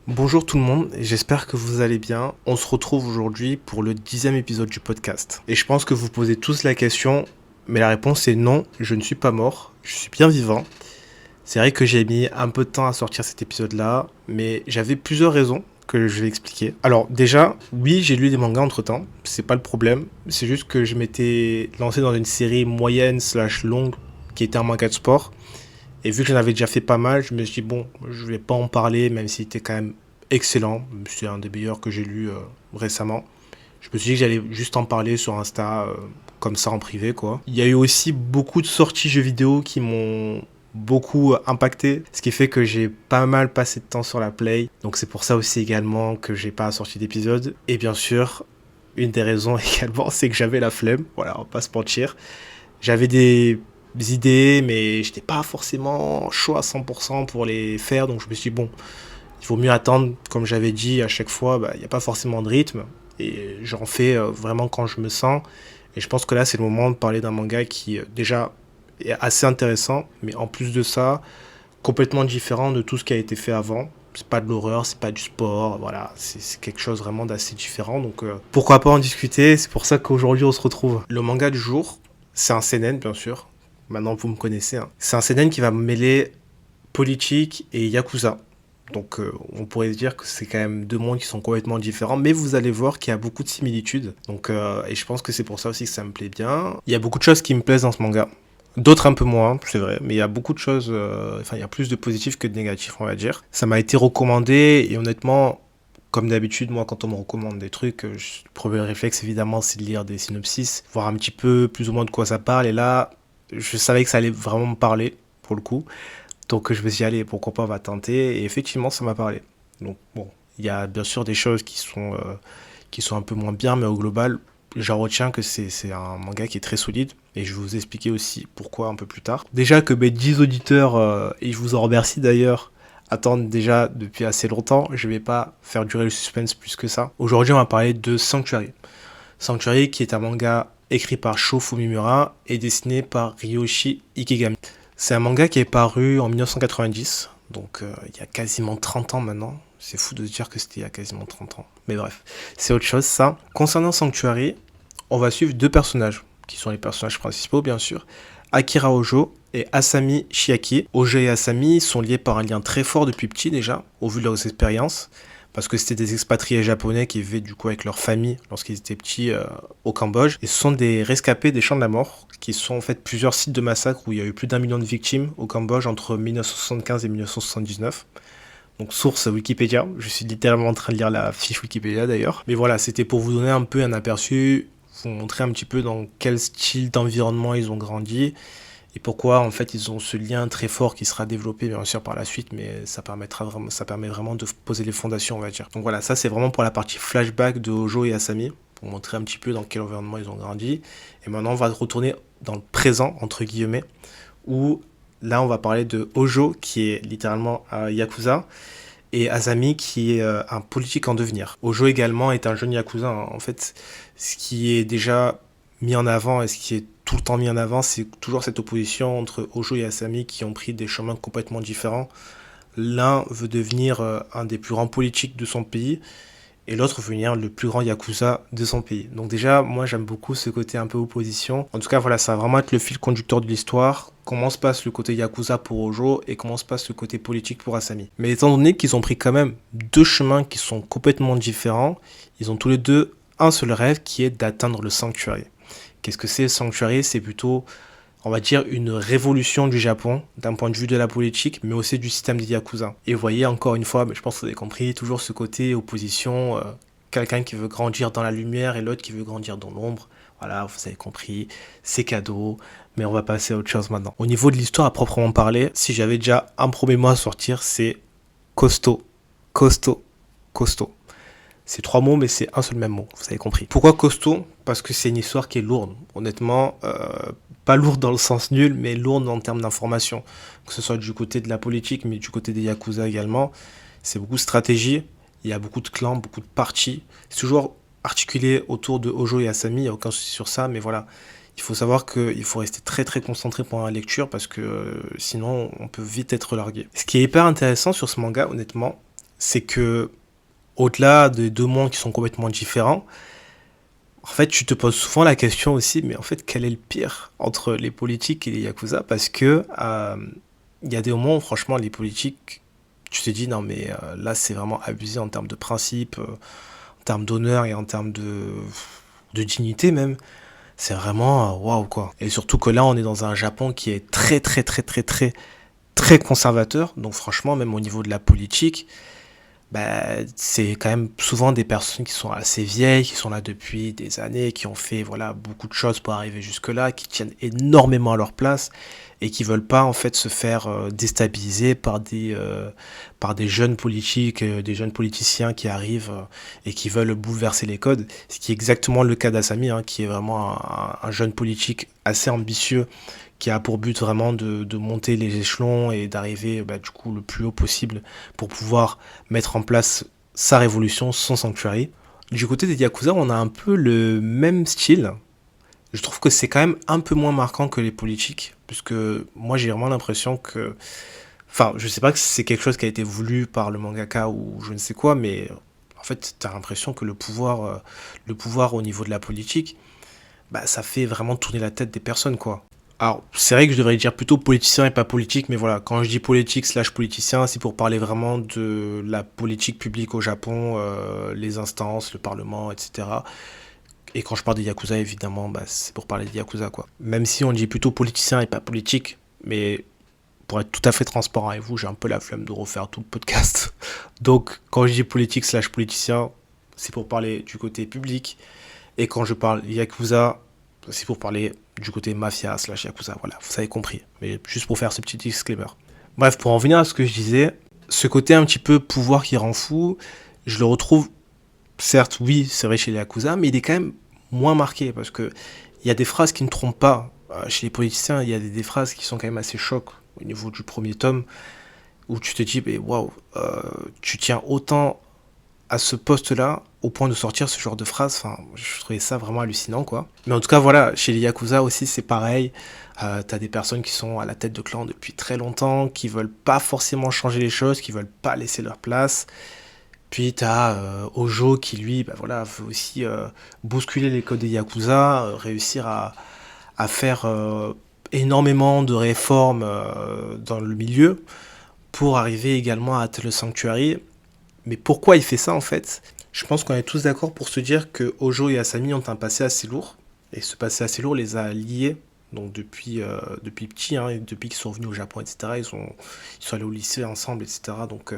Bonjour tout le monde, j'espère que vous allez bien. On se retrouve aujourd'hui pour le 10e épisode du podcast. Et je pense que vous posez tous la question, mais la réponse est non, je ne suis pas mort, je suis bien vivant. C'est vrai que j'ai mis un peu de temps à sortir cet épisode-là, mais j'avais plusieurs raisons que je vais expliquer. Alors déjà, oui, j'ai lu des mangas entre-temps, c'est pas le problème. C'est juste que je m'étais lancé dans une série moyenne slash longue qui était un manga de sport. Et vu que j'en avais déjà fait pas mal, je me suis dit, bon, je vais pas en parler, même s'il était quand même excellent. C'est un des meilleurs que j'ai lu récemment. Je me suis dit que j'allais juste en parler sur Insta, comme ça en privé, quoi. Il y a eu aussi beaucoup de sorties jeux vidéo qui m'ont beaucoup impacté, ce qui fait que j'ai pas mal passé de temps sur la Play. Donc c'est pour ça aussi également que j'ai pas sorti d'épisode. Et bien sûr, une des raisons également, c'est que j'avais la flemme. Voilà, on va pas se mentir. J'avais des idées, mais j'étais pas forcément chaud à 100% pour les faire. Donc je me suis dit, bon, il vaut mieux attendre. Comme j'avais dit à chaque fois, il n'y a pas forcément de rythme. Et j'en fais vraiment quand je me sens. Et je pense que là, c'est le moment de parler d'un manga qui, déjà, est assez intéressant. Mais en plus de ça, complètement différent de tout ce qui a été fait avant. C'est pas de l'horreur, c'est pas du sport, voilà, c'est quelque chose vraiment d'assez différent. Donc pourquoi pas en discuter. C'est pour ça qu'aujourd'hui on se retrouve. Le manga du jour, c'est un seinen bien sûr. Maintenant vous me connaissez, hein. C'est un seinen qui va mêler politique et yakuza. Donc on pourrait se dire que c'est quand même deux mondes qui sont complètement différents, mais vous allez voir qu'il y a beaucoup de similitudes. Donc et je pense que c'est pour ça aussi que ça me plaît bien. Il y a beaucoup de choses qui me plaisent dans ce manga. D'autres un peu moins, c'est vrai, mais il y a beaucoup de choses, il y a plus de positifs que de négatifs, on va dire. Ça m'a été recommandé, et honnêtement, comme d'habitude, moi, quand on me recommande des trucs, le premier réflexe, évidemment, c'est de lire des synopsis, voir un petit peu plus ou moins de quoi ça parle, et là, je savais que ça allait vraiment me parler, pour le coup. Donc je me suis dit, allez, pourquoi pas, on va tenter, et effectivement, ça m'a parlé. Donc bon, il y a bien sûr des choses qui sont un peu moins bien, mais au global, j'en retiens que c'est un manga qui est très solide, et je vais vous expliquer aussi pourquoi un peu plus tard. Déjà que mes 10 auditeurs, et je vous en remercie d'ailleurs, attendent déjà depuis assez longtemps, je vais pas faire durer le suspense plus que ça. Aujourd'hui, on va parler de Sanctuary. Sanctuary qui est un manga écrit par Sho Fumimura et dessiné par Ryoshi Ikegami. C'est un manga qui est paru en 1990, donc il y a quasiment 30 ans maintenant. C'est fou de se dire que c'était il y a quasiment 30 ans. Mais bref, c'est autre chose ça. Concernant Sanctuary, on va suivre deux personnages, qui sont les personnages principaux bien sûr, Akira Hojo et Asami Chiaki. Hojo et Asami sont liés par un lien très fort depuis petit déjà, au vu de leurs expériences, parce que c'était des expatriés japonais qui vivaient du coup avec leur famille lorsqu'ils étaient petits au Cambodge. Et ce sont des rescapés des champs de la mort, qui sont en fait plusieurs sites de massacre où il y a eu plus d'1 million de victimes au Cambodge entre 1975 et 1979. Donc source Wikipédia, je suis littéralement en train de lire la fiche Wikipédia d'ailleurs. Mais voilà, c'était pour vous donner un peu un aperçu, vous montrer un petit peu dans quel style d'environnement ils ont grandi et pourquoi en fait ils ont ce lien très fort qui sera développé bien sûr par la suite, mais ça permet vraiment de poser les fondations on va dire. Donc voilà, ça c'est vraiment pour la partie flashback de Hojo et Asami, pour montrer un petit peu dans quel environnement ils ont grandi. Et maintenant on va retourner dans le présent entre guillemets, où là on va parler de Hojo qui est littéralement un Yakuza, et Asami qui est un politique en devenir. Hojo également est un jeune Yakuza, hein. En fait, ce qui est déjà mis en avant et ce qui est tout le temps mis en avant, c'est toujours cette opposition entre Hojo et Asami qui ont pris des chemins complètement différents. L'un veut devenir un des plus grands politiques de son pays et l'autre veut devenir le plus grand Yakuza de son pays. Donc déjà, moi j'aime beaucoup ce côté un peu opposition. En tout cas, voilà, ça va vraiment être le fil conducteur de l'histoire. Comment se passe le côté Yakuza pour Hojo et comment se passe le côté politique pour Asami. Mais étant donné qu'ils ont pris quand même deux chemins qui sont complètement différents, ils ont tous les deux un seul rêve qui est d'atteindre le Sanctuary. Qu'est-ce que c'est le Sanctuary? C'est plutôt, on va dire, une révolution du Japon, d'un point de vue de la politique, mais aussi du système des Yakuza. Et vous voyez, encore une fois, je pense que vous avez compris, toujours ce côté opposition, quelqu'un qui veut grandir dans la lumière et l'autre qui veut grandir dans l'ombre. Voilà, vous avez compris, c'est cadeau, mais on va passer à autre chose maintenant. Au niveau de l'histoire à proprement parler, si j'avais déjà un premier mot à sortir, c'est costaud, costaud, costaud. C'est trois mots, mais c'est un seul même mot, vous avez compris. Pourquoi costaud? Parce que c'est une histoire qui est lourde. Honnêtement, pas lourde dans le sens nul, mais lourde en termes d'information. Que ce soit du côté de la politique, mais du côté des Yakuza également. C'est beaucoup de stratégie, il y a beaucoup de clans, beaucoup de partis. C'est toujours articulé autour de Hojo et Asami, il n'y a aucun souci sur ça, mais voilà. Il faut savoir qu'il faut rester très très concentré pendant la lecture parce que sinon on peut vite être largué. Ce qui est hyper intéressant sur ce manga, honnêtement, c'est que au-delà de deux mondes qui sont complètement différents, en fait, tu te poses souvent la question aussi, mais en fait, quel est le pire entre les politiques et les yakuza? Parce que il y a des moments où, franchement, les politiques, tu te dis, non, mais là, c'est vraiment abusé en termes de principe, en termes d'honneur et en termes de dignité même. C'est vraiment waouh, quoi. Et surtout que là, on est dans un Japon qui est très, très, très, très, très, très conservateur. Donc, franchement, même au niveau de la politique, bah, c'est quand même souvent des personnes qui sont assez vieilles, qui sont là depuis des années, qui ont fait voilà beaucoup de choses pour arriver jusque-là, qui tiennent énormément à leur place et qui veulent pas en fait se faire déstabiliser par des jeunes politiques, des jeunes politiciens qui arrivent et qui veulent bouleverser les codes. Ce qui est exactement le cas d'Asami, hein, qui est vraiment un jeune politique assez ambitieux qui a pour but vraiment de monter les échelons et d'arriver bah, du coup le plus haut possible pour pouvoir mettre en place sa révolution, son sanctuary. Du côté des Yakuza, on a un peu le même style. Je trouve que c'est quand même un peu moins marquant que les politiques, puisque moi j'ai vraiment l'impression que... Enfin, je sais pas que c'est quelque chose qui a été voulu par le mangaka ou je ne sais quoi, mais en fait, t'as l'impression que le pouvoir au niveau de la politique, bah, ça fait vraiment tourner la tête des personnes, quoi. Alors, c'est vrai que je devrais dire plutôt politicien et pas politique, mais voilà, quand je dis politique slash politicien, c'est pour parler vraiment de la politique publique au Japon, les instances, le parlement, etc. Et quand je parle des Yakuza, évidemment, bah, c'est pour parler des Yakuza, quoi. Même si on dit plutôt politicien et pas politique, mais pour être tout à fait transparent avec vous, j'ai un peu la flemme de refaire tout le podcast. Donc, quand je dis politique slash politicien, c'est pour parler du côté public. Et quand je parle Yakuza, c'est pour parler du côté mafia slash Yakuza. Voilà, vous avez compris. Mais juste pour faire ce petit disclaimer. Bref, pour en venir à ce que je disais, ce côté un petit peu pouvoir qui rend fou, je le retrouve, certes, oui, c'est vrai chez les Yakuza, mais il est quand même moins marqué parce que il y a des phrases qui ne trompent pas. Chez les politiciens, il y a des phrases qui sont quand même assez chocs au niveau du premier tome où tu te dis, mais waouh, tu tiens autant à ce poste-là au point de sortir ce genre de phrase. Enfin, je trouvais ça vraiment hallucinant, quoi. Mais en tout cas, voilà, chez les Yakuza aussi, c'est pareil. T'as des personnes qui sont à la tête de clan depuis très longtemps, qui veulent pas forcément changer les choses, qui veulent pas laisser leur place. Puis t'as Ojo qui, lui, bah voilà, veut aussi bousculer les codes des Yakuza, réussir à faire énormément de réformes dans le milieu pour arriver également à atteindre le Sanctuary. Mais pourquoi il fait ça en fait? Je pense qu'on est tous d'accord pour se dire que Ojo et Asami ont un passé assez lourd. Et ce passé assez lourd les a liés. Donc depuis petit, hein, depuis qu'ils sont venus au Japon, etc. Ils sont allés au lycée ensemble, etc. Donc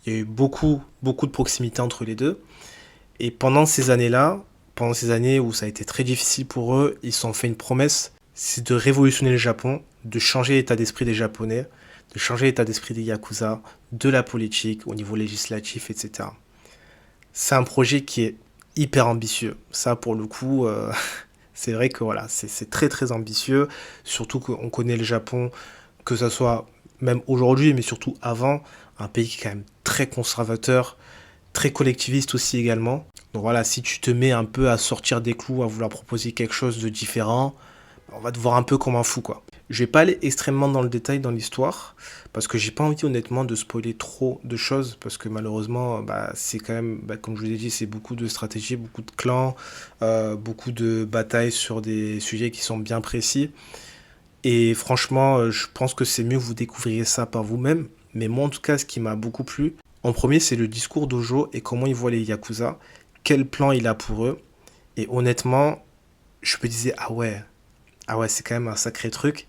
il y a eu beaucoup, beaucoup de proximité entre les deux. Et pendant ces années-là, pendant ces années où ça a été très difficile pour eux, ils se sont fait une promesse, c'est de révolutionner le Japon, de changer l'état d'esprit des Japonais, de changer l'état d'esprit des Yakuza, de la politique, au niveau législatif, etc. C'est un projet qui est hyper ambitieux. Ça, pour le coup, c'est vrai que voilà, c'est très très ambitieux. Surtout qu'on connaît le Japon, que ce soit même aujourd'hui, mais surtout avant, un pays qui est quand même très conservateur, très collectiviste aussi également. Donc voilà, si tu te mets un peu à sortir des clous, à vouloir proposer quelque chose de différent, on va te voir un peu comme un fou, quoi. Je vais pas aller extrêmement dans le détail dans l'histoire, parce que j'ai pas envie honnêtement de spoiler trop de choses, parce que malheureusement, bah, c'est quand même, bah, comme je vous ai dit, c'est beaucoup de stratégies, beaucoup de clans, beaucoup de batailles sur des sujets qui sont bien précis. Et franchement, je pense que c'est mieux que vous découvriez ça par vous-même. Mais moi, en tout cas, ce qui m'a beaucoup plu, en premier, c'est le discours d'Ojo et comment il voit les Yakuza, quel plan il a pour eux. Et honnêtement, je me disais, ah ouais, c'est quand même un sacré truc.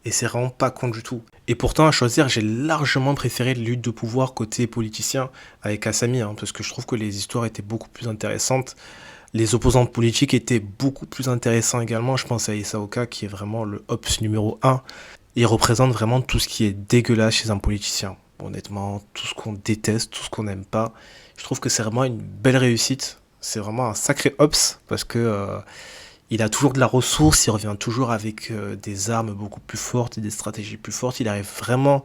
Et c'est vraiment pas con du tout. Et pourtant, à choisir, j'ai largement préféré la lutte de pouvoir côté politicien avec Asami, hein, parce que je trouve que les histoires étaient beaucoup plus intéressantes. Les opposants politiques étaient beaucoup plus intéressants également. Je pense à Isaoka, qui est vraiment le Ops numéro un. Il représente vraiment tout ce qui est dégueulasse chez un politicien. Honnêtement, tout ce qu'on déteste, tout ce qu'on n'aime pas. Je trouve que c'est vraiment une belle réussite. C'est vraiment un sacré Ops, parce que il a toujours de la ressource, il revient toujours avec des armes beaucoup plus fortes et des stratégies plus fortes. Il arrive vraiment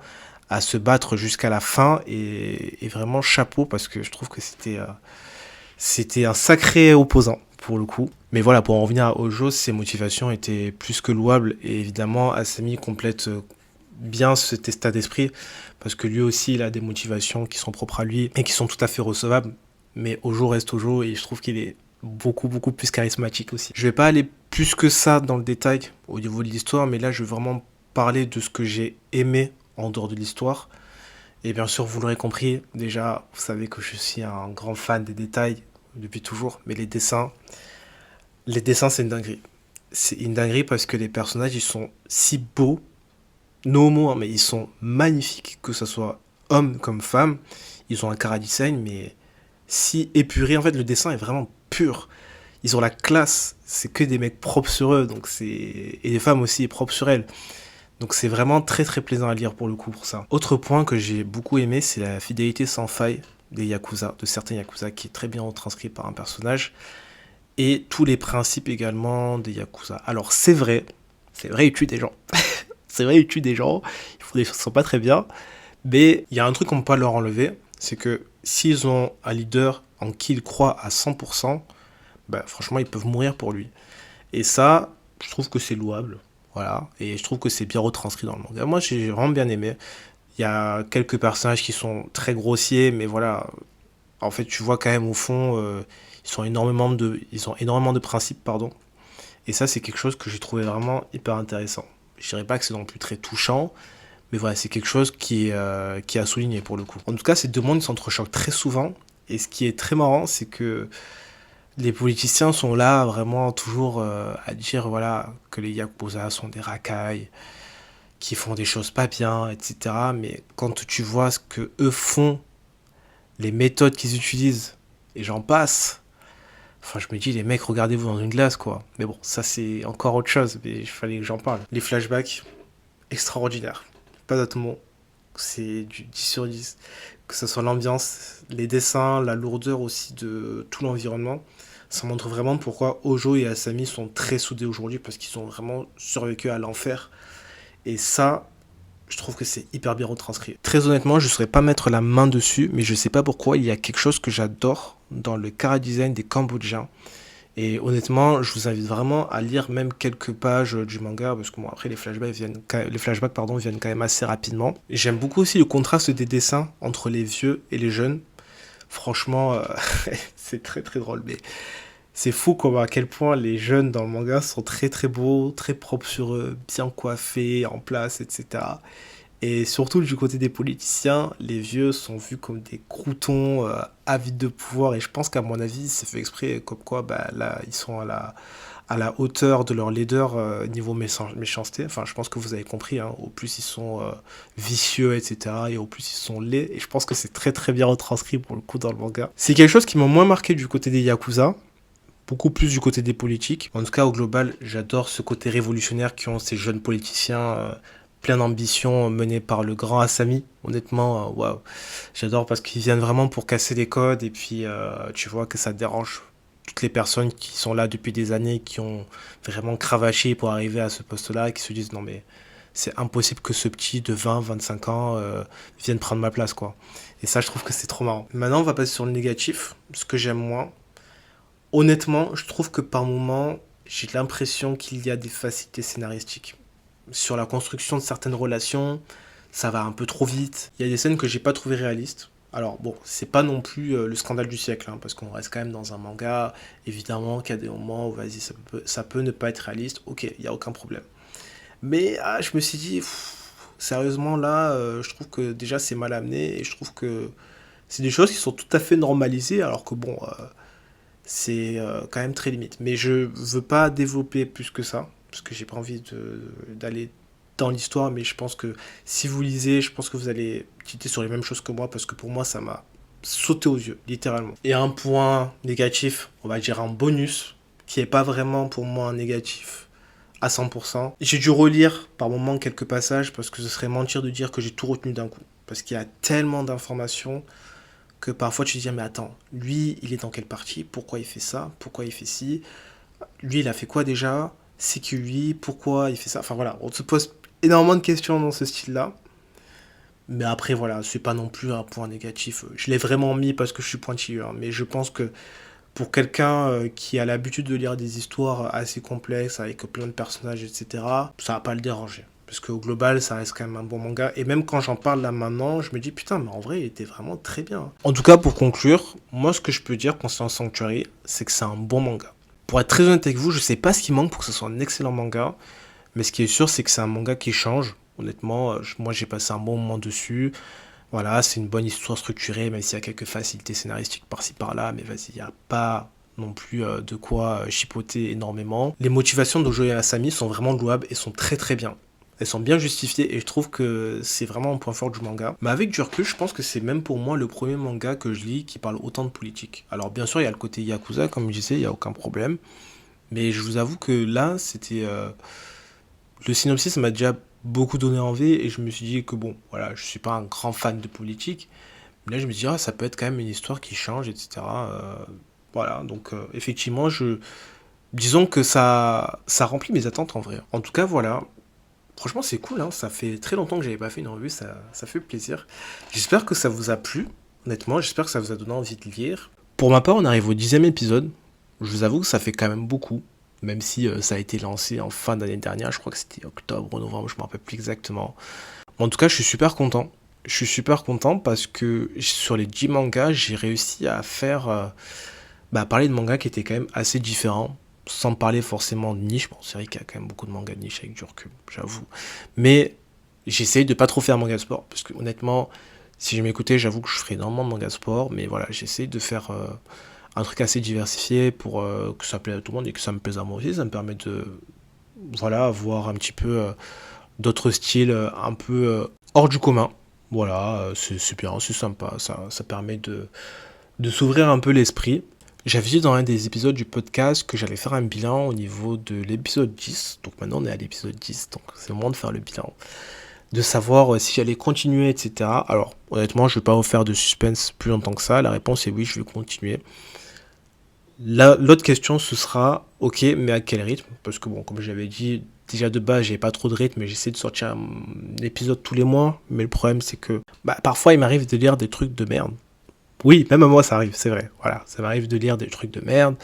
à se battre jusqu'à la fin et vraiment chapeau parce que je trouve que c'était un sacré opposant pour le coup. Mais voilà, pour en revenir à Ojo, ses motivations étaient plus que louables et évidemment Asami complète bien cet état d'esprit, parce que lui aussi, il a des motivations qui sont propres à lui et qui sont tout à fait recevables, mais Ojo reste Ojo et je trouve qu'il est beaucoup, beaucoup plus charismatique aussi. Je vais pas aller plus que ça dans le détail au niveau de l'histoire, mais là, je vais vraiment parler de ce que j'ai aimé en dehors de l'histoire. Et bien sûr, vous l'aurez compris, déjà, vous savez que je suis un grand fan des détails depuis toujours, mais les dessins, c'est une dinguerie. C'est une dinguerie parce que les personnages, ils sont si beaux, no homo, hein, mais ils sont magnifiques, que ce soit homme comme femme. Ils ont un chara-design, mais si épuré. En fait, le dessin est vraiment pur. Ils ont la classe. C'est que des mecs propres sur eux, donc c'est et les femmes aussi propres sur elles. Donc c'est vraiment très très plaisant à lire pour le coup pour ça. Autre point que j'ai beaucoup aimé, c'est la fidélité sans faille des Yakuza, de certains Yakuza, qui est très bien retranscrit par un personnage, et tous les principes également des Yakuza. Alors c'est vrai, ils tuent des gens. C'est vrai, ils tuent des gens, ils font des choses qui sont pas très bien, mais il y a un truc qu'on peut pas leur enlever, c'est que s'ils ont un leader en qui ils croient à 100%, bah, franchement, ils peuvent mourir pour lui. Et ça, je trouve que c'est louable. Voilà. Et je trouve que c'est bien retranscrit dans le manga. Moi, j'ai vraiment bien aimé. Il y a quelques personnages qui sont très grossiers, mais voilà. En fait, tu vois quand même au fond, ils ont énormément de principes, pardon. Et ça, c'est quelque chose que j'ai trouvé vraiment hyper intéressant. Je dirais pas que c'est non plus très touchant, mais voilà, c'est quelque chose qui est à souligner pour le coup. En tout cas, ces deux mondes s'entrechoquent très souvent. Et ce qui est très marrant, c'est que les politiciens sont là vraiment toujours à dire voilà que les Yakuza sont des racailles, qui font des choses pas bien, etc. Mais quand tu vois ce que eux font, les méthodes qu'ils utilisent, et j'en passe, enfin je me dis les mecs regardez-vous dans une glace quoi. Mais bon, ça c'est encore autre chose, mais il fallait que j'en parle. Les flashbacks, extraordinaires. Pas d'autre mot. C'est du 10 sur 10. Que ce soit l'ambiance, les dessins, la lourdeur aussi de tout l'environnement. Ça montre vraiment pourquoi Ojo et Asami sont très soudés aujourd'hui parce qu'ils ont vraiment survécu à l'enfer. Et ça, je trouve que c'est hyper bien retranscrit. Très honnêtement, je ne saurais pas mettre la main dessus, mais je ne sais pas pourquoi il y a quelque chose que j'adore dans le chara-design des Cambodgiens. Et honnêtement, je vous invite vraiment à lire même quelques pages du manga, parce que bon, après les flashbacks pardon, viennent quand même assez rapidement. Et j'aime beaucoup aussi le contraste des dessins entre les vieux et les jeunes. Franchement, c'est très très drôle, mais c'est fou comme à quel point les jeunes dans le manga sont très très beaux, très propres sur eux, bien coiffés, en place, etc. Et surtout du côté des politiciens, les vieux sont vus comme des croutons avides de pouvoir. Et je pense qu'à mon avis, c'est fait exprès comme quoi bah, là, ils sont à la hauteur de leur leader niveau méchanceté. Enfin, je pense que vous avez compris. Hein, au plus ils sont vicieux, etc. Et au plus ils sont laids. Et je pense que c'est très très bien retranscrit pour le coup dans le manga. C'est quelque chose qui m'a moins marqué du côté des Yakuza. Beaucoup plus du côté des politiques. En tout cas, au global, j'adore ce côté révolutionnaire qu'ont ces jeunes politiciens plein d'ambition menés par le grand Asami. Honnêtement, waouh, j'adore parce qu'ils viennent vraiment pour casser les codes et puis tu vois que ça dérange toutes les personnes qui sont là depuis des années, qui ont vraiment cravaché pour arriver à ce poste-là et qui se disent non mais c'est impossible que ce petit de 20-25 ans vienne prendre ma place quoi. Et ça, je trouve que c'est trop marrant. Maintenant, on va passer sur le négatif, ce que j'aime moins. Honnêtement, je trouve que par moments, j'ai l'impression qu'il y a des facilités scénaristiques. Sur la construction de certaines relations, ça va un peu trop vite. Il y a des scènes que j'ai pas trouvées réalistes. Alors bon, c'est pas non plus le scandale du siècle, hein, parce qu'on reste quand même dans un manga. Évidemment qu'il y a des moments où, vas-y, ça peut ne pas être réaliste. Ok, il n'y a aucun problème. Mais je me suis dit, sérieusement, là, je trouve que déjà c'est mal amené et je trouve que c'est des choses qui sont tout à fait normalisées, alors que bon, c'est quand même très limite. Mais je veux pas développer plus que ça, parce que j'ai pas envie d'aller dans l'histoire, mais je pense que si vous lisez, je pense que vous allez tilter sur les mêmes choses que moi, parce que pour moi, ça m'a sauté aux yeux, littéralement. Et un point négatif, on va dire un bonus, qui est pas vraiment pour moi un négatif à 100%. J'ai dû relire par moments quelques passages, parce que ce serait mentir de dire que j'ai tout retenu d'un coup. Parce qu'il y a tellement d'informations que parfois tu te dis mais attends, lui il est dans quelle partie, pourquoi il fait ça, pourquoi il fait ci, lui il a fait quoi déjà, c'est qui lui, pourquoi il fait ça, enfin voilà, on se pose énormément de questions dans ce style là, mais après voilà, c'est pas non plus un point négatif, je l'ai vraiment mis parce que je suis pointilleux, hein, mais je pense que pour quelqu'un qui a l'habitude de lire des histoires assez complexes avec plein de personnages etc, ça va pas le déranger. Parce qu'au global, ça reste quand même un bon manga. Et même quand j'en parle là maintenant, je me dis putain, mais en vrai, il était vraiment très bien. En tout cas, pour conclure, moi, ce que je peux dire concernant Sanctuary, c'est que c'est un bon manga. Pour être très honnête avec vous, je sais pas ce qui manque pour que ce soit un excellent manga. Mais ce qui est sûr, c'est que c'est un manga qui change. Honnêtement, moi, j'ai passé un bon moment dessus. Voilà, c'est une bonne histoire structurée, même s'il y a quelques facilités scénaristiques par-ci par-là. Mais vas-y, il n'y a pas non plus de quoi chipoter énormément. Les motivations d'Ojo et Asami sont vraiment louables et sont très très bien. Elles sont bien justifiées et je trouve que c'est vraiment un point fort du manga. Mais avec du recul, je pense que c'est même pour moi le premier manga que je lis qui parle autant de politique. Alors bien sûr, il y a le côté Yakuza, comme je disais, il n'y a aucun problème. Mais je vous avoue que là, c'était... le synopsis m'a déjà beaucoup donné envie et je me suis dit que bon, voilà, je suis pas un grand fan de politique. Mais là, je me dis, ah, ça peut être quand même une histoire qui change, etc. Voilà, donc effectivement, disons que ça remplit mes attentes en vrai. En tout cas, voilà. Franchement, c'est cool, hein. Ça fait très longtemps que j'avais pas fait une revue, ça fait plaisir. J'espère que ça vous a plu, honnêtement, j'espère que ça vous a donné envie de lire. Pour ma part, on arrive au 10e épisode. Je vous avoue que ça fait quand même beaucoup, même si ça a été lancé en fin d'année dernière, je crois que c'était octobre ou novembre, je me rappelle plus exactement. En tout cas, je suis super content. Je suis super content parce que sur les 10 mangas, j'ai réussi à faire parler de mangas qui étaient quand même assez différents, sans parler forcément de niche. Bon, c'est vrai qu'il y a quand même beaucoup de mangas de niche avec du recul, j'avoue. Mais j'essaye de pas trop faire manga sport, parce que honnêtement, si je m'écoutais, j'avoue que je ferais énormément de manga sport, mais voilà, j'essaye de faire un truc assez diversifié pour que ça plaise à tout le monde et que ça me plaise à moi aussi. Ça me permet de, voilà, voir un petit peu d'autres styles un peu hors du commun. Voilà, c'est bien, c'est sympa, ça permet de s'ouvrir un peu l'esprit. J'avais dit dans un des épisodes du podcast que j'allais faire un bilan au niveau de l'épisode 10. Donc maintenant on est à l'épisode 10, donc c'est le moment de faire le bilan. De savoir si j'allais continuer, etc. Alors honnêtement, je ne vais pas vous faire de suspense plus longtemps que ça. La réponse est oui, je vais continuer. L'autre question, ce sera, ok, mais à quel rythme? Parce que bon, comme j'avais dit, déjà de base, j'ai pas trop de rythme, mais j'essaie de sortir un épisode tous les mois. Mais le problème, c'est que parfois, il m'arrive de lire des trucs de merde. Oui, même à moi, ça arrive, c'est vrai. Voilà, ça m'arrive de lire des trucs de merde.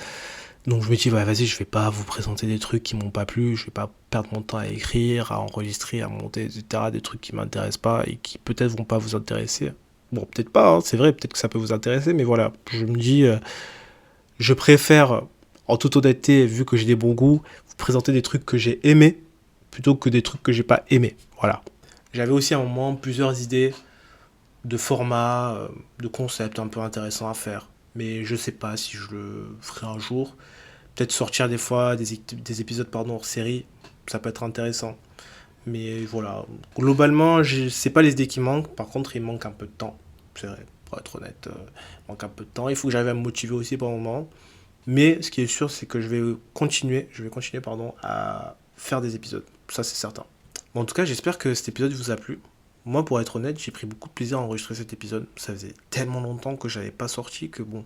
Donc je me dis, ouais, vas-y, je vais pas vous présenter des trucs qui m'ont pas plu, je vais pas perdre mon temps à écrire, à enregistrer, à monter, etc. Des trucs qui m'intéressent pas et qui peut-être vont pas vous intéresser. Bon, peut-être pas, hein, c'est vrai, peut-être que ça peut vous intéresser, mais voilà, je me dis, je préfère, en toute honnêteté, vu que j'ai des bons goûts, vous présenter des trucs que j'ai aimés plutôt que des trucs que j'ai pas aimés. Voilà. J'avais aussi à un moment plusieurs idées de formats, de concepts un peu intéressants à faire. Mais je sais pas si je le ferai un jour. Peut-être sortir des fois des épisodes hors série, ça peut être intéressant. Mais voilà, globalement, c'est pas les idées qui manquent. Par contre, il manque un peu de temps. C'est vrai, pour être honnête, il manque un peu de temps. Il faut que j'arrive à me motiver aussi par moment. Mais ce qui est sûr, c'est que je vais continuer à faire des épisodes. Ça, c'est certain. Bon, en tout cas, j'espère que cet épisode vous a plu. Moi, pour être honnête, j'ai pris beaucoup de plaisir à enregistrer cet épisode. Ça faisait tellement longtemps que j'avais pas sorti que bon,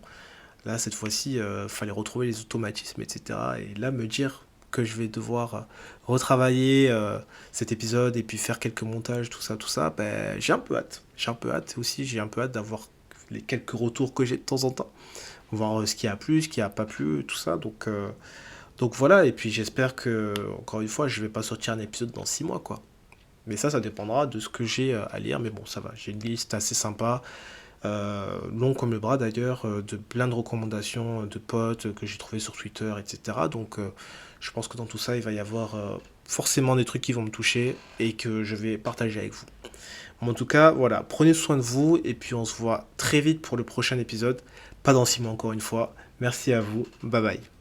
là, cette fois-ci, fallait retrouver les automatismes, etc. Et là, me dire que je vais devoir retravailler cet épisode et puis faire quelques montages, tout ça, ben, j'ai un peu hâte. J'ai un peu hâte aussi, j'ai un peu hâte d'avoir les quelques retours que j'ai de temps en temps. Voir ce qui a plu, ce qui a pas plu, tout ça. Donc voilà, et puis j'espère que, encore une fois, je vais pas sortir un épisode dans 6 mois, quoi. Mais ça dépendra de ce que j'ai à lire. Mais bon, ça va. J'ai une liste assez sympa, long comme le bras d'ailleurs, de plein de recommandations de potes que j'ai trouvées sur Twitter, etc. Donc je pense que dans tout ça, il va y avoir forcément des trucs qui vont me toucher et que je vais partager avec vous. Mais en tout cas, voilà, prenez soin de vous et puis on se voit très vite pour le prochain épisode. Pas dans 6 mois encore une fois. Merci à vous. Bye bye.